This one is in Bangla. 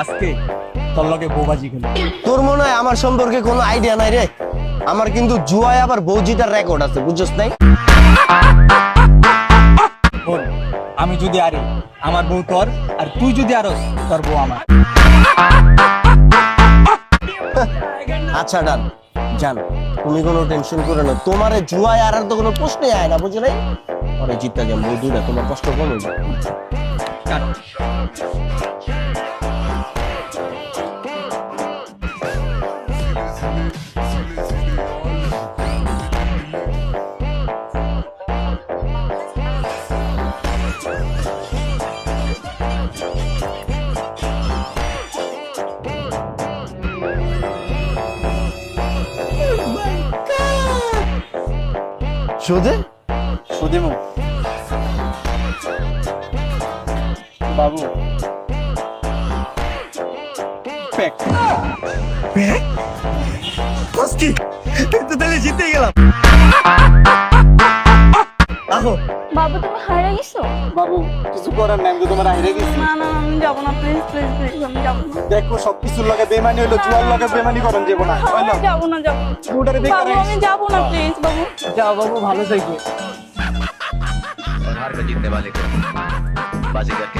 আজকে তোর লগে বউবাজি খেলো। তোর মনে হয় আমার সম্পর্কে কোনো আইডিয়া নাই রে। আমার কিন্তু জুয়ায় আবার বউ জিতার রেকর্ড আছে, বুঝছস নাই? বল, আমি যদি আরি আমার বউ তোর, আর তুই যদি আরস তোর বউ আমার। আচ্ছা ডান, জান তুমি কোনো টেনশন করো না, তোমার জুয়ায় আর তো কোনো প্রশ্নই আয় না, বুঝলে? পরে জিততে যাম বউ দুইটা, তোমার কষ্ট কম হইবে। কাট। সোজে সুদিমু বাবু পেক কষ্টি তুই তো তাহলে জিতে গেলাম। আহো বাবু তুমি হারিয়ে গেছো? বাবু কিছু করার নাই, আমি তো তোমার হাইরে গেছি। না না আমি যাবো না, প্লিজ প্লিজ প্লিজ আমি যাবো না। দেখো সবকিছুর লগে বেমানি হইলো, জুয়ার লগে বেমানি করন যাবো না। হইলো আমি যাবো না, যাবো না। বউটারে বেকার বাবু আমি যাবো না, প্লিজ বাবু। যাও বাবু, ভালো থাকো। और हार में जीतने वाले को बाजीगर के